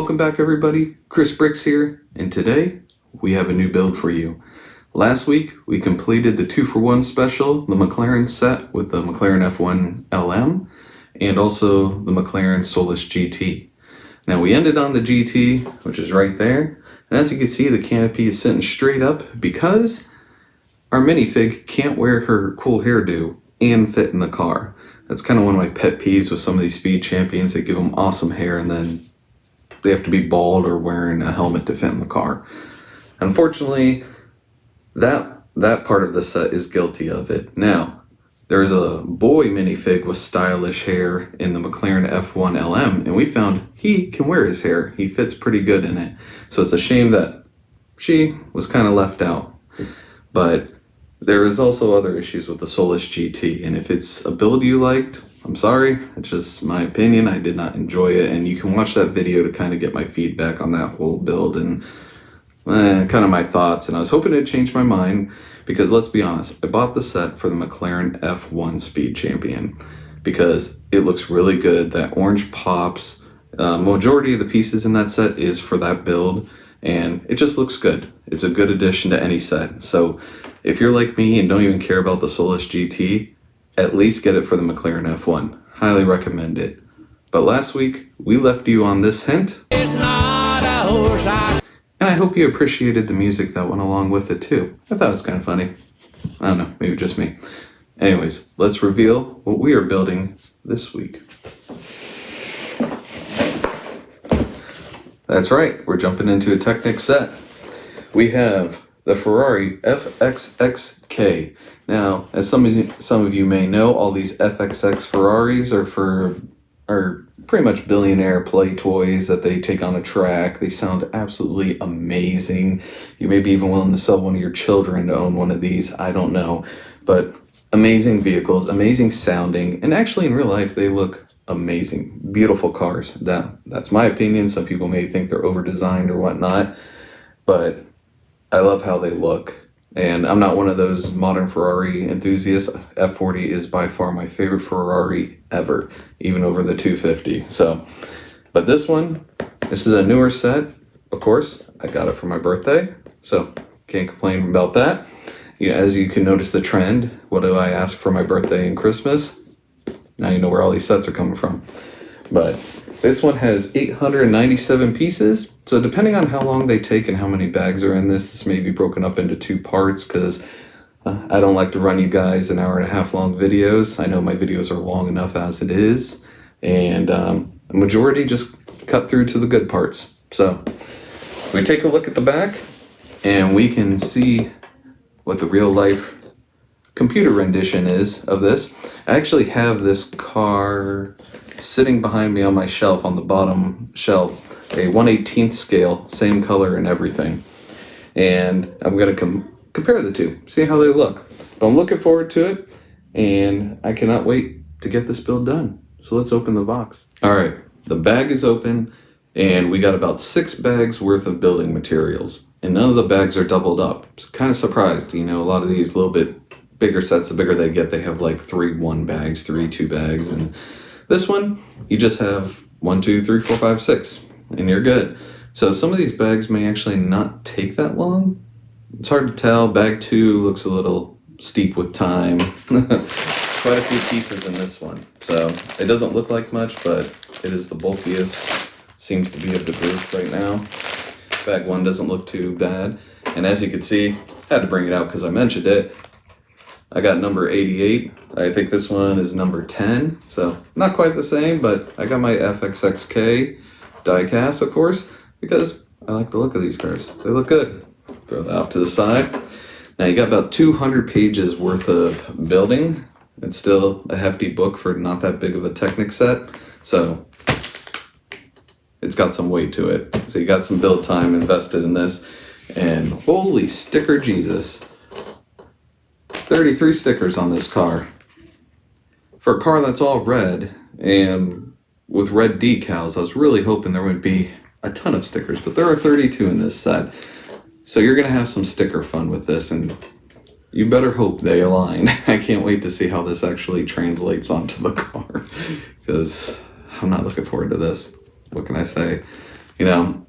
Welcome back everybody, Chris Bricks here, and today we have a new build for you. Last week we completed the 2-for-1 special, the McLaren set with the McLaren F1 LM and also the McLaren Solus GT. Now we ended on the GT, which is right there, and as you can see the canopy is sitting straight up because our minifig can't wear her cool hairdo and fit in the car. That's kind of one of my pet peeves with some of these speed champions. They give them awesome hair and then they have to be bald or wearing a helmet to fit in the car. Unfortunately, that part of the set is guilty of it. Now, there's a boy minifig with stylish hair in the McLaren F1 LM, and we found he can wear his hair. He fits pretty good in it. So it's a shame that she was kind of left out. But there is also other issues with the Solus GT, and if it's a build you liked, I'm sorry, it's just my opinion. I did not enjoy it, and you can watch that video to kind of get my feedback on that whole build and kind of my thoughts. And I was hoping to change my mind because let's be honest, I bought the set for the McLaren F1 Speed Champion because it looks really good. That orange pops. Majority of the pieces in that set is for that build, and it just looks good. It's a good addition to any set. So if you're like me and don't even care about the Solus GT, at least get it for the McLaren F1. Highly recommend it. But last week, we left you on this hint. It's not a horse. And I hope you appreciated the music that went along with it too. I thought it was kind of funny. I don't know, maybe just me. Anyways, let's reveal what we are building this week. That's right, we're jumping into a Technic set. We have the Ferrari FXXK. Now, as some of you may know, all these FXX Ferraris are pretty much billionaire play toys that they take on a track. They sound absolutely amazing. You may be even willing to sell one of your children to own one of these. I don't know. But amazing vehicles, amazing sounding, and actually in real life they look amazing. Beautiful cars. That's my opinion. Some people may think they're over-designed or whatnot, but I love how they look. And I'm not one of those modern Ferrari enthusiasts. F40 is by far my favorite Ferrari ever, even over the 250. So, but this is a newer set. Of course, I got it for my birthday, so can't complain about that. As you can notice the trend, what do I ask for my birthday and Christmas? Now you know where all these sets are coming from. But this one has 897 pieces, so depending on how long they take and how many bags are in this may be broken up into 2 parts because I don't like to run you guys 1.5 hour long videos. I know my videos are long enough as it is, and a majority just cut through to the good parts. So we take a look at the back and we can see what the real life computer rendition is of this. I actually have this car sitting behind me on my shelf, on the bottom shelf, a 1/18 scale, same color and everything. And I'm going to compare the two, see how they look. But I'm looking forward to it, and I cannot wait to get this build done. So let's open the box. All right, the bag is open, and we got about 6 bags worth of building materials. And none of the bags are doubled up. So kind of surprised, a lot of these little bit bigger sets, the bigger they get, they have like 3 1 bags, 3 2 bags, and this one, you just have 1, 2, 3, 4, 5, 6, and you're good. So some of these bags may actually not take that long. It's hard to tell. Bag 2 looks a little steep with time. Quite a few pieces in this one. So it doesn't look like much, but it is the bulkiest, seems to be of the group right now. Bag 1 doesn't look too bad. And as you can see, I had to bring it out because I mentioned it. I got number 88. I think this one is number 10. So not quite the same, but I got my FXXK diecast, of course, because I like the look of these cars. They look good. Throw that off to the side. Now you got about 200 pages worth of building. It's still a hefty book for not that big of a Technic set. So it's got some weight to it. So you got some build time invested in this. And holy sticker Jesus. 33 stickers on this car. For a car that's all red and with red decals, I was really hoping there would be a ton of stickers, but there are 32 in this set. So you're gonna have some sticker fun with this, and you better hope they align. I can't wait to see how this actually translates onto the car because I'm not looking forward to this. What can I say? You know,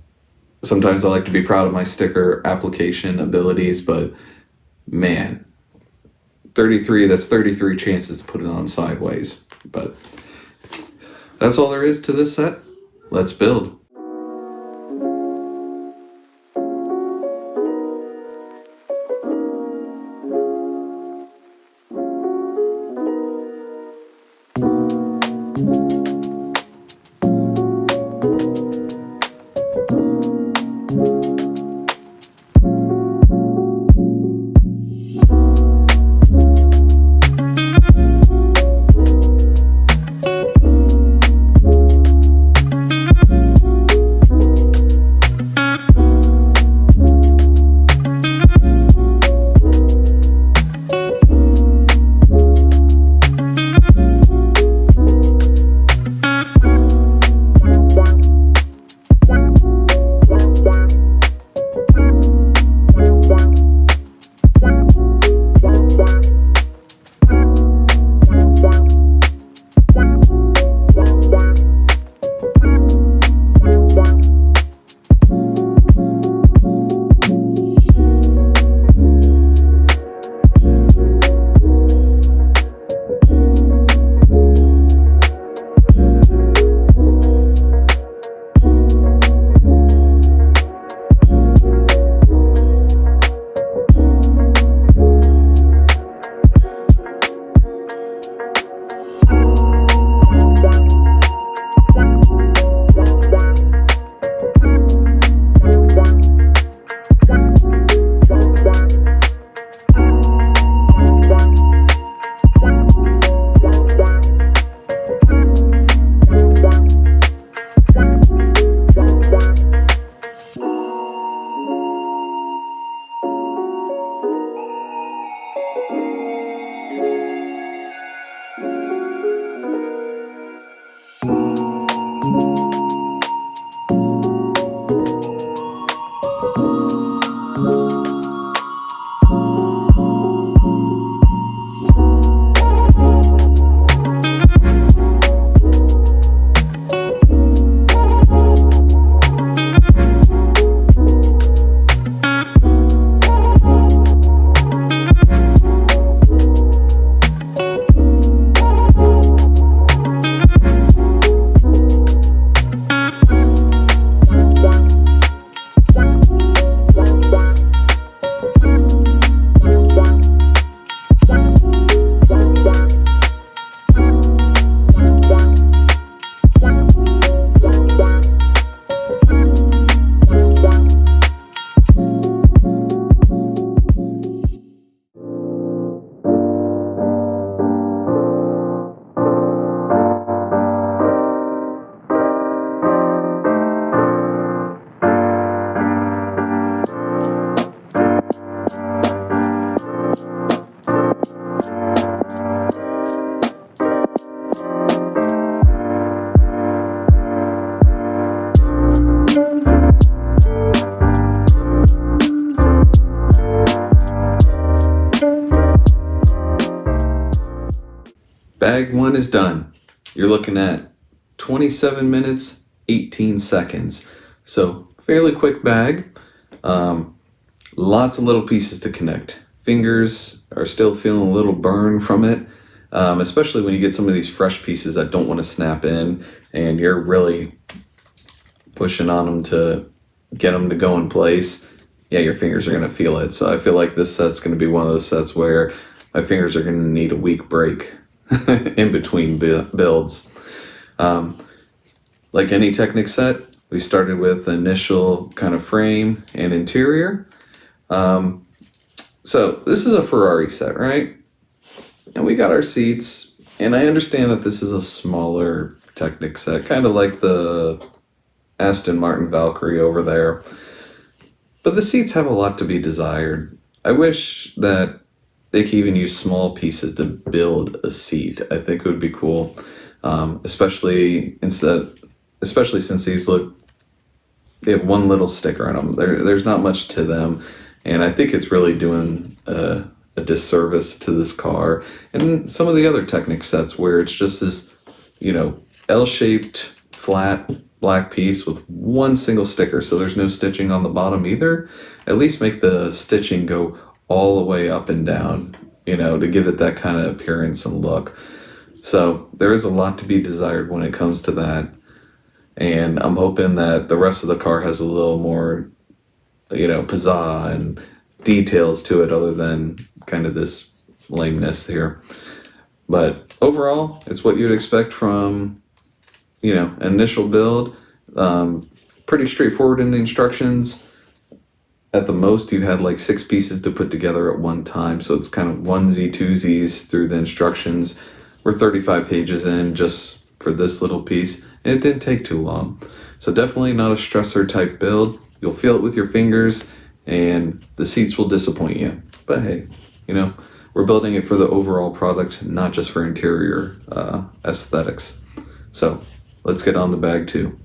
sometimes I like to be proud of my sticker application abilities, but man, 33, that's 33 chances to put it on sideways. But that's all there is to this set. Let's build. Bag one is done. You're looking at 27 minutes, 18 seconds. So fairly quick bag. Lots of little pieces to connect. Fingers are still feeling a little burn from it, especially when you get some of these fresh pieces that don't want to snap in and you're really pushing on them to get them to go in place. Yeah, your fingers are going to feel it. So I feel like this set's going to be one of those sets where my fingers are going to need a week break in between builds. Like any Technic set, we started with initial kind of frame and interior. So this is a Ferrari set, right? And we got our seats, and I understand that this is a smaller Technic set, kind of like the Aston Martin Valkyrie over there. But the seats have a lot to be desired. I wish that they could even use small pieces to build a seat. I think it would be cool, especially since these they have one little sticker on them. There's not much to them, and I think it's really doing a disservice to this car and some of the other Technic sets where it's just this, L-shaped flat black piece with one single sticker, so there's no stitching on the bottom either. At least make the stitching go all the way up and down, you know, to give it that kind of appearance and look. So there is a lot to be desired when it comes to that. And I'm hoping that the rest of the car has a little more, you know, pizzazz and details to it other than kind of this lameness here. But overall, it's what you'd expect from, you know, an initial build. Pretty straightforward in the instructions. At the most, you had like 6 pieces to put together at one time. So it's kind of onesie, twosies through the instructions. We're 35 pages in just for this little piece. And it didn't take too long. So definitely not a stressor type build. You'll feel it with your fingers and the seats will disappoint you. But hey, you know, we're building it for the overall product, not just for interior aesthetics. So let's get on the bag too.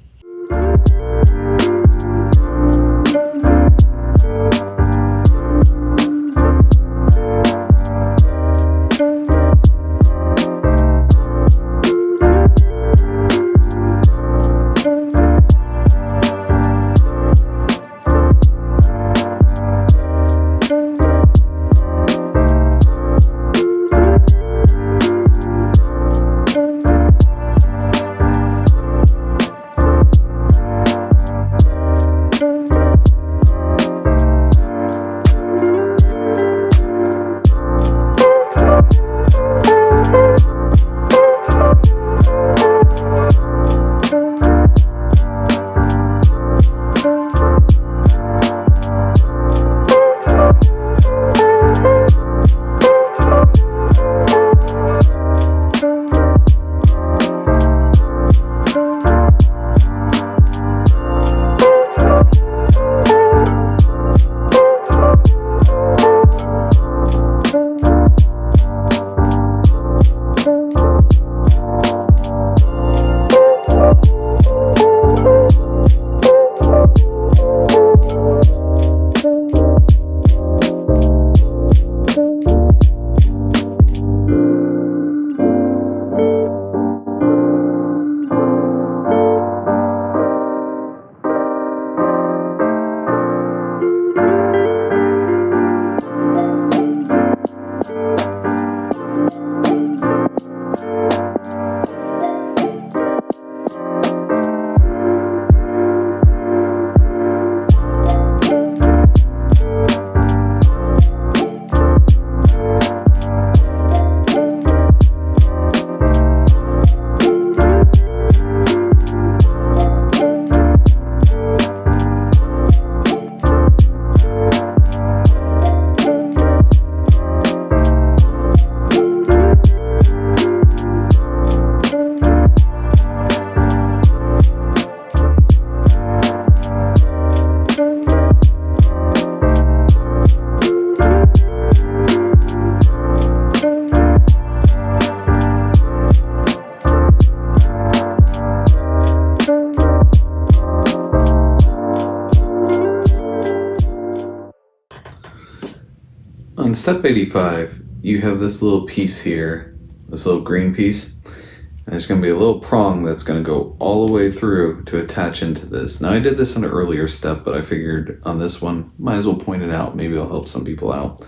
On step 85, you have this little piece here, this little green piece, and there's going to be a little prong that's going to go all the way through to attach into this. Now I did this in an earlier step, but I figured on this one, might as well point it out. Maybe it'll help some people out.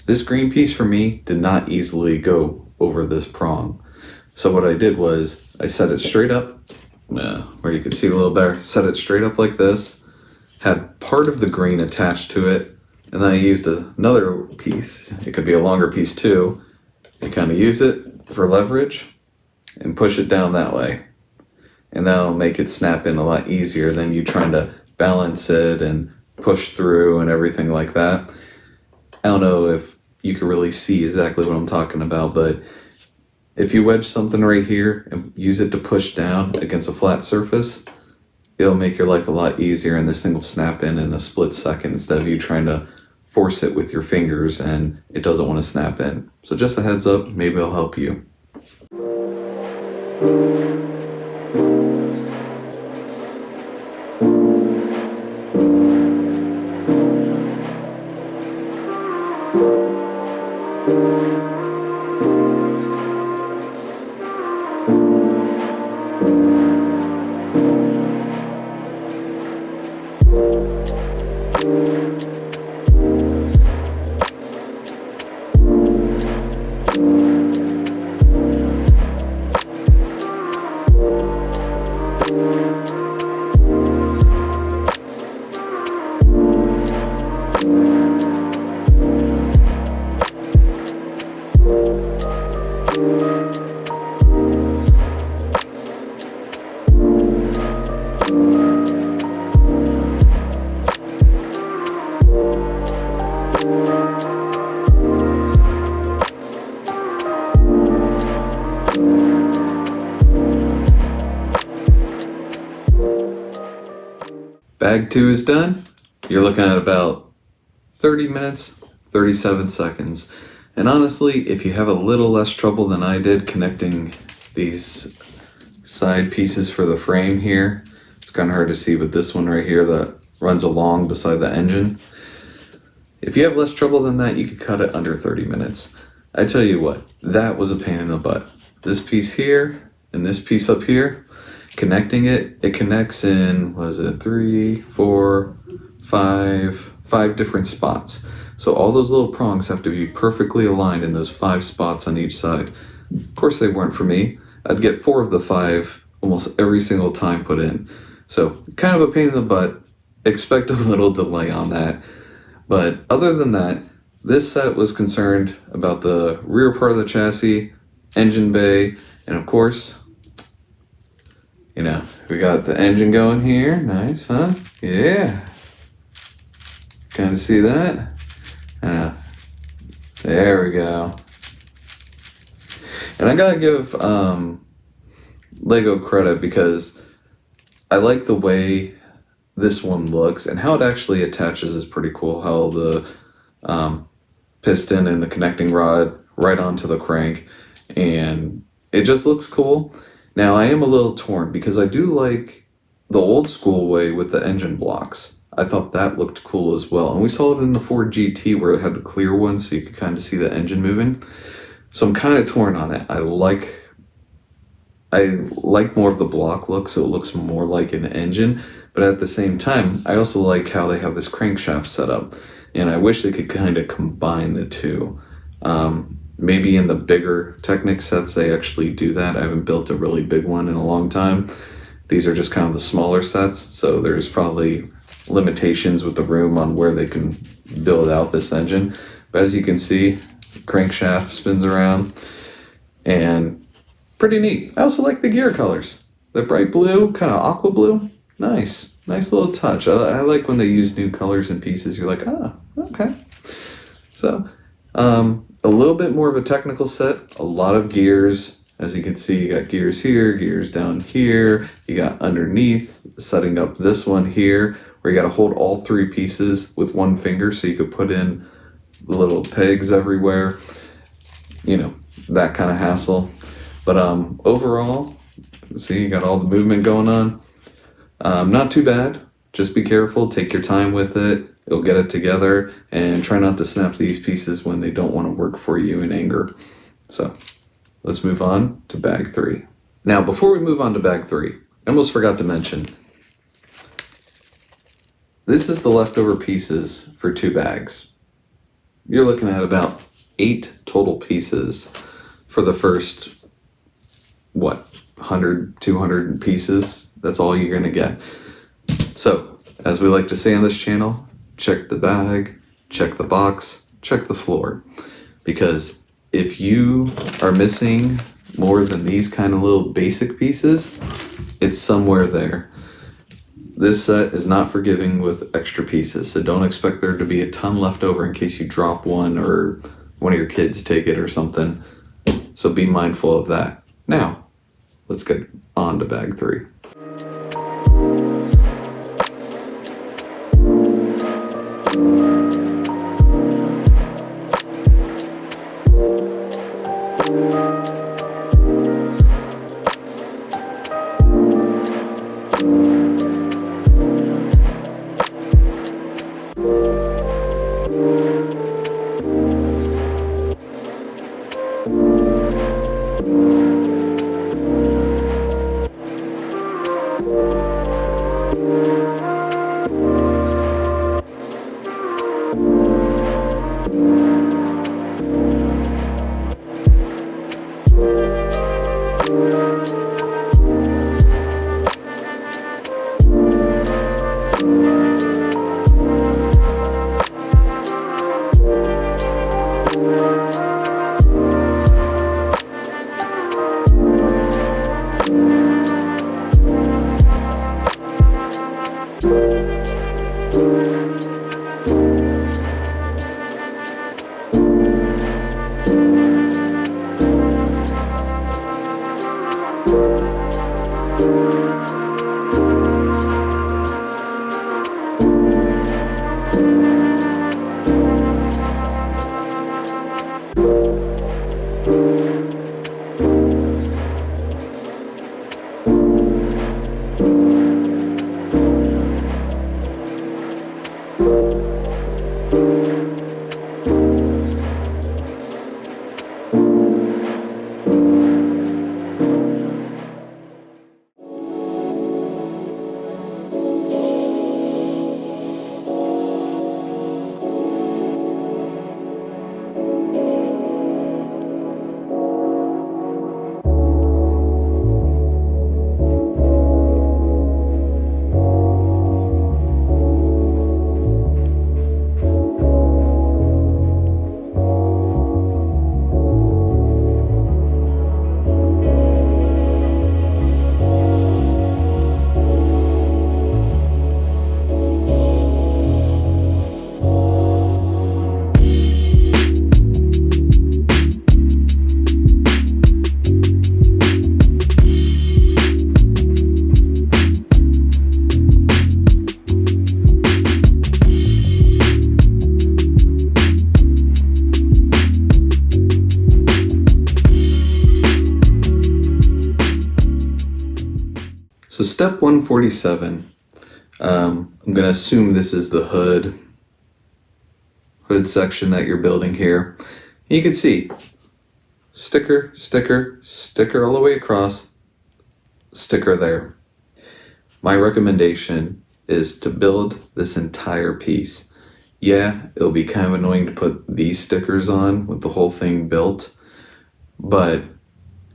This green piece for me did not easily go over this prong. So what I did was I set it straight up, where you can see it a little better, set it straight up like this, had part of the green attached to it, and then I used another piece. It could be a longer piece too. You kind of use it for leverage and push it down that way. And that'll make it snap in a lot easier than you trying to balance it and push through and everything like that. I don't know if you can really see exactly what I'm talking about, but if you wedge something right here and use it to push down against a flat surface, it'll make your life a lot easier, and this thing will snap in a split second instead of you trying to force it with your fingers and it doesn't want to snap in. So just a heads up, maybe it'll help you. bag 2 is done, you're looking at about 30 minutes, 37 seconds. And honestly, if you have a little less trouble than I did connecting these side pieces for the frame here, it's kind of hard to see, but this one right here that runs along beside the engine, if you have less trouble than that, you could cut it under 30 minutes. I tell you what, that was a pain in the butt. This piece here and this piece up here, connecting it connects in, what is it, 3, 4, 5 different spots. So all those little prongs have to be perfectly aligned in those 5 spots on each side. Of course they weren't for me. I'd get 4 of the 5 almost every single time put in. So kind of a pain in the butt. Expect a little delay on that. But other than that, this set was concerned about the rear part of the chassis, engine bay, and of course, you know, we got the engine going here. Nice, huh? Yeah. Kind of see that? There we go. And I gotta give LEGO credit because I like the way this one looks, and how it actually attaches is pretty cool. How the piston and the connecting rod right onto the crank, and it just looks cool. Now I am a little torn because I do like the old school way with the engine blocks. I thought that looked cool as well, and we saw it in the Ford GT where it had the clear one so you could kind of see the engine moving. So I'm kind of torn on it. I like more of the block look, so it looks more like an engine, but at the same time I also like how they have this crankshaft set up, and I wish they could kind of combine the two. Maybe in the bigger Technic sets they actually do that. I haven't built a really big one in a long time. These are just kind of the smaller sets, so there's probably limitations with the room on where they can build out this engine. But as you can see, crankshaft spins around, and pretty neat. I also like the gear colors. The bright blue, kind of aqua blue. Nice little touch. I like when they use new colors and pieces. You're like, ah, okay. So, a little bit more of a technical set, a lot of gears. As you can see, you got gears here, gears down here. You got underneath, setting up this one here, where you got to hold all 3 pieces with one finger so you could put in the little pegs everywhere. You know, that kind of hassle. But overall, see, you got all the movement going on. Not too bad. Just be careful, take your time with it. You'll get it together, and try not to snap these pieces when they don't want to work for you in anger. So let's move on to bag 3. Now, before we move on to bag 3, I almost forgot to mention, this is the leftover pieces for 2 bags. You're looking at about 8 total pieces for the first, 100, 200 pieces. That's all you're gonna get. So, as we like to say on this channel, check the bag, check the box, check the floor. Because if you are missing more than these kind of little basic pieces, it's somewhere there. This set is not forgiving with extra pieces, so don't expect there to be a ton left over in case you drop one or one of your kids take it or something. So be mindful of that. Now, let's get on to bag 3. So step 147, I'm going to assume this is the hood section that you're building here. You can see sticker, sticker, sticker all the way across, sticker there. My recommendation is to build this entire piece. Yeah, it'll be kind of annoying to put these stickers on with the whole thing built, but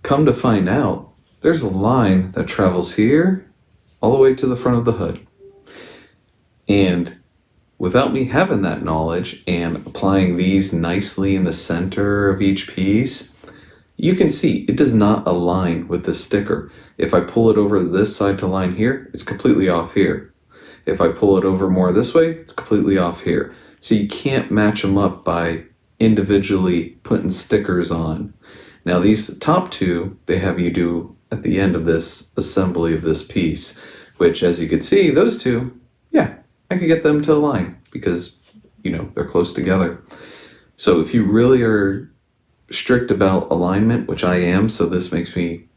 come to find out, there's a line that travels here all the way to the front of the hood. And without me having that knowledge and applying these nicely in the center of each piece, you can see it does not align with the sticker. If I pull it over this side to line here, it's completely off here. If I pull it over more this way, it's completely off here. So you can't match them up by individually putting stickers on. Now these top two, they have you do at the end of this assembly of this piece, which as you can see, those two, yeah, I could get them to align because, you know, they're close together. So if you really are strict about alignment, which I am, so this makes me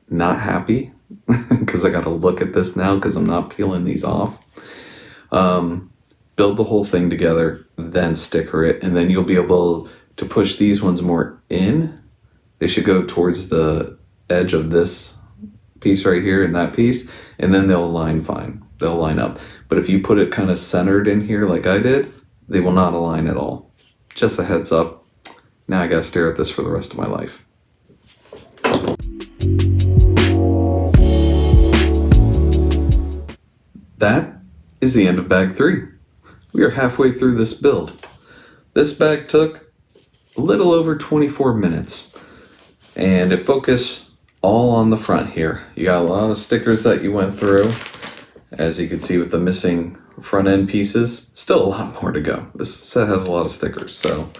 not happy because I got to look at this now because I'm not peeling these off. Build the whole thing together, then sticker it, and then you'll be able to push these ones more in. They should go towards the edge of this piece right here and that piece, and then they'll align fine. They'll line up. But if you put it kind of centered in here like I did, they will not align at all. Just a heads up. Now I gotta stare at this for the rest of my life. That is the end of bag 3. We are halfway through this build. This bag took a little over 24 minutes, and it focused all on the front here. You got a lot of stickers that you went through, as you can see with the missing front end pieces. Still a lot more to go. This set has a lot of stickers, so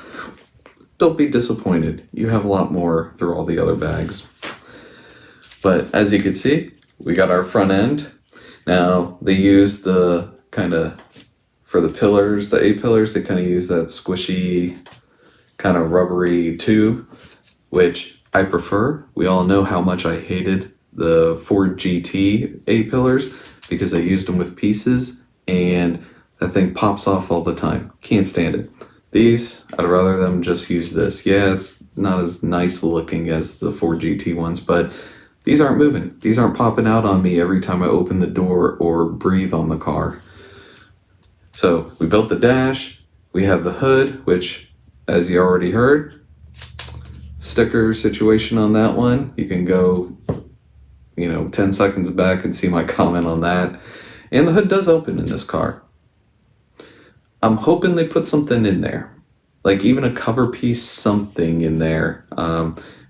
don't be disappointed. You have a lot more through all the other bags. But as you can see, we got our front end. Now they use the kind of, for the pillars, the A-pillars, they kind of use that squishy kind of rubbery tube, which I prefer. We all know how much I hated the Ford GT A-pillars because I used them with pieces and that thing pops off all the time. Can't stand it. These, I'd rather them just use this. Yeah, it's not as nice looking as the Ford GT ones, but these aren't moving. These aren't popping out on me every time I open the door or breathe on the car. So we built the dash. We have the hood, which, as you already heard, sticker situation on that one. You can go, 10 seconds back and see my comment on that. And the hood does open in this car. I'm hoping they put something in there, like even a cover piece, something in there.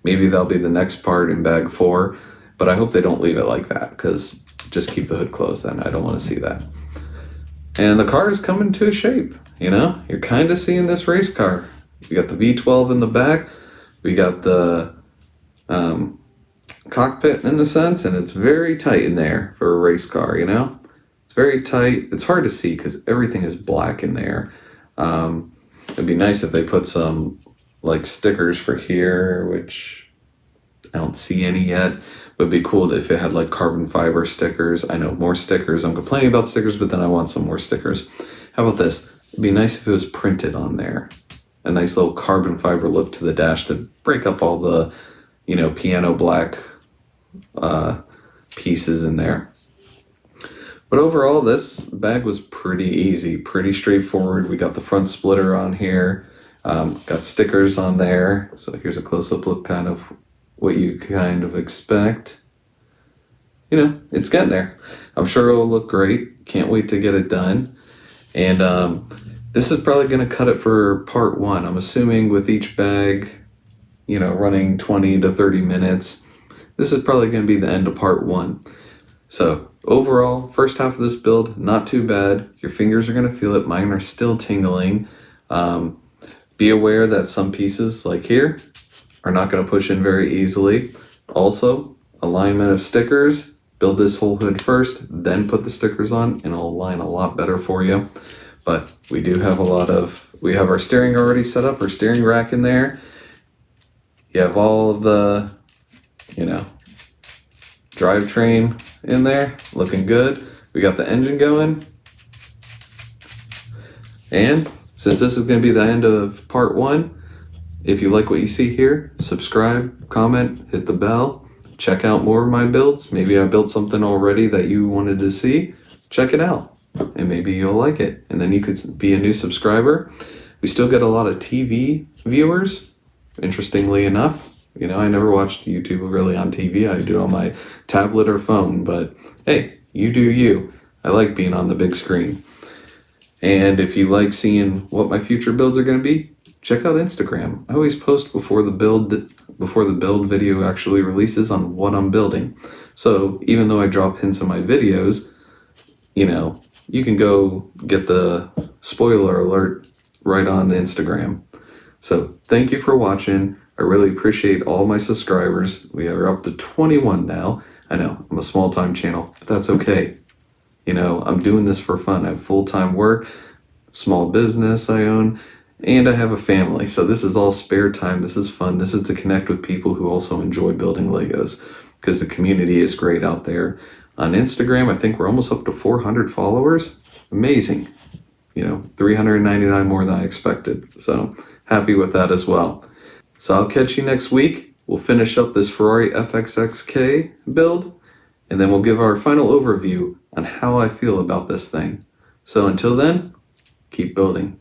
Maybe that'll be the next part in bag 4, but I hope they don't leave it like that, because just keep the hood closed then. I don't want to see that. And the car is coming to a shape, You're kind of seeing this race car. We got the V12 in the back. We got the cockpit in a sense, and it's very tight in there for a race car, It's very tight. It's hard to see because everything is black in there. It'd be nice if they put some like stickers for here, which I don't see any yet. Would be cool if it had like carbon fiber stickers. I know more stickers. I'm complaining about stickers, but then I want some more stickers. How about this? It'd be nice if it was printed on there. A nice little carbon fiber look to the dash to break up all the, piano black pieces in there. But overall, this bag was pretty easy, pretty straightforward. We got the front splitter on here, got stickers on there. So here's a close-up look, kind of what you kind of expect. It's getting there. I'm sure it'll look great. Can't wait to get it done. And this is probably going to cut it for part 1. I'm assuming with each bag, running 20 to 30 minutes, this is probably going to be the end of part 1. So overall, first half of this build, not too bad. Your fingers are going to feel it. Mine are still tingling. Be aware that some pieces, like here, are not going to push in very easily. Also, alignment of stickers. Build this whole hood first, then put the stickers on, and it'll align a lot better for you. But we do have we have our steering already set up, our steering rack in there. You have all of the, drivetrain in there, looking good. We got the engine going. And since this is going to be the end of part 1, if you like what you see here, subscribe, comment, hit the bell, check out more of my builds. Maybe I built something already that you wanted to see. Check it out, and maybe you'll like it. And then you could be a new subscriber. We still get a lot of TV viewers, interestingly enough. I never watched YouTube really on TV. I do it on my tablet or phone, but hey, you do you. I like being on the big screen. And if you like seeing what my future builds are going to be, check out Instagram. I always post before the build video actually releases on what I'm building. So even though I drop hints in my videos, you can go get the spoiler alert right on Instagram. So thank you for watching. I really appreciate all my subscribers. We are up to 21 now. I know, I'm a small-time channel, but that's okay. I'm doing this for fun. I have full-time work, small business I own, and I have a family. So this is all spare time. This is fun. This is to connect with people who also enjoy building Legos, because the community is great out there. On Instagram, I think we're almost up to 400 followers. Amazing. 399 more than I expected. So happy with that as well. So I'll catch you next week. We'll finish up this Ferrari FXXK build, and then we'll give our final overview on how I feel about this thing. So until then, keep building.